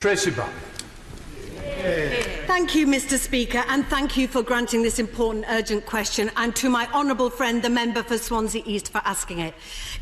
Tracy Brabin. Thank you, Mr. Speaker, and thank you for granting this important urgent question, and to my honourable friend, the member for Swansea East, for asking it.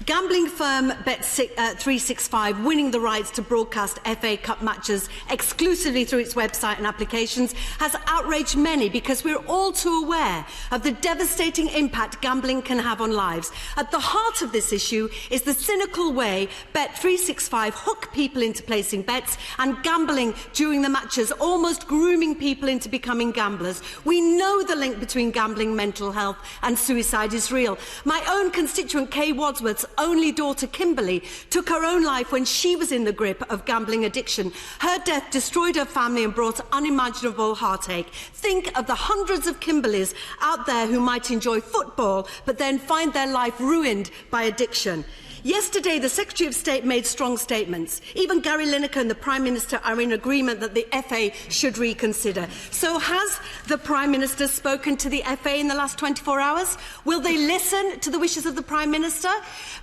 Gambling firm Bet3652 winning the rights to broadcast FA Cup matches exclusively through its website and applications has outraged many, because we're all too aware of the devastating impact gambling can have on lives. At the heart of this issue is the cynical way Bet365 hook people into placing bets and gambling during the matches, almost grooming people into becoming gamblers. We know the link between gambling, mental health and suicide is real. My own constituent Kay Wadsworth's only daughter Kimberly took her own life when she was in the grip of gambling addiction. Her death destroyed her family and brought unimaginable heartache. Think of the hundreds of Kimberleys out there who might enjoy football but then find their life ruined by addiction. Yesterday, the Secretary of State made strong statements. Even Gary Lineker and the Prime Minister are in agreement that the FA should reconsider. So has the Prime Minister spoken to the FA in the last 24 hours? Will they listen to the wishes of the Prime Minister?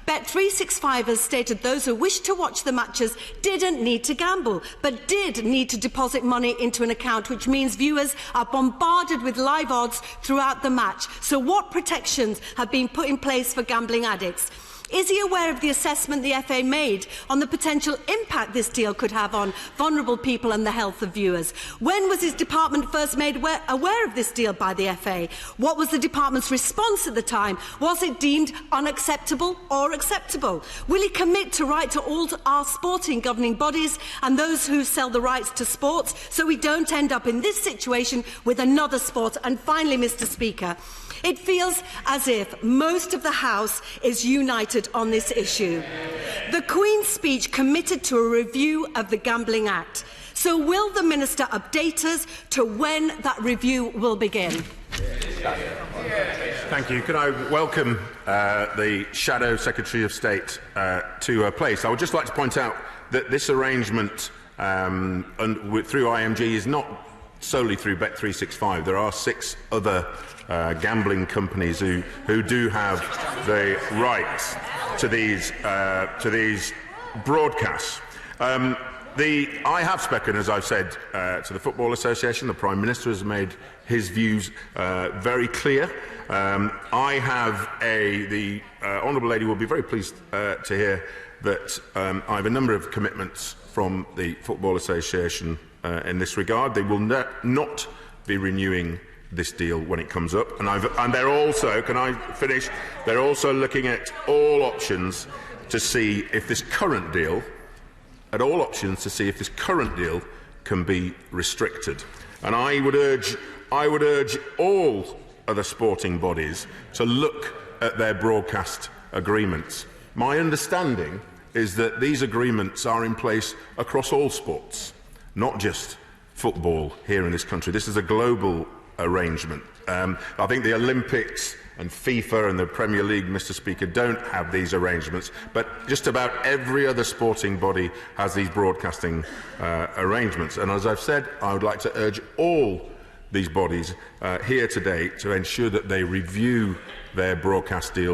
Bet365 has stated those who wish to watch the matches didn't need to gamble, but did need to deposit money into an account, which means viewers are bombarded with live odds throughout the match. So what protections have been put in place for gambling addicts? Is he aware of the assessment the FA made on the potential impact this deal could have on vulnerable people and the health of viewers? When was his department first made aware of this deal by the FA? What was the department's response at the time? Was it deemed unacceptable or acceptable? Will he commit to write to all our sporting governing bodies and those who sell the rights to sports, so we don't end up in this situation with another sport? And finally, Mr. Speaker, it feels as if most of the House is united on this issue. The Queen's speech committed to a review of the Gambling Act. So will the Minister update us to when that review will begin? Thank you. Can I welcome the Shadow Secretary of State to her place? I would just like to point out that this arrangement through IMG is not solely through Bet365. There are 6 other gambling companies who do have the rights to these broadcasts. I have spoken, as I've said, to the Football Association. The Prime Minister has made his views very clear. The Honourable Lady will be very pleased to hear that I have a number of commitments from the Football Association in this regard. They will not be renewing this deal when it comes up, and they're also, can I finish? They're also looking at all options to see if this current deal, can be restricted. And I would urge all other sporting bodies to look at their broadcast agreements. My understanding is that these agreements are in place across all sports, not just football here in this country. This is a global arrangement. I think the Olympics and FIFA and the Premier League, Mr. Speaker, don't have these arrangements, but just about every other sporting body has these broadcasting arrangements. And as I've said, I would like to urge all these bodies here today to ensure that they review their broadcast deals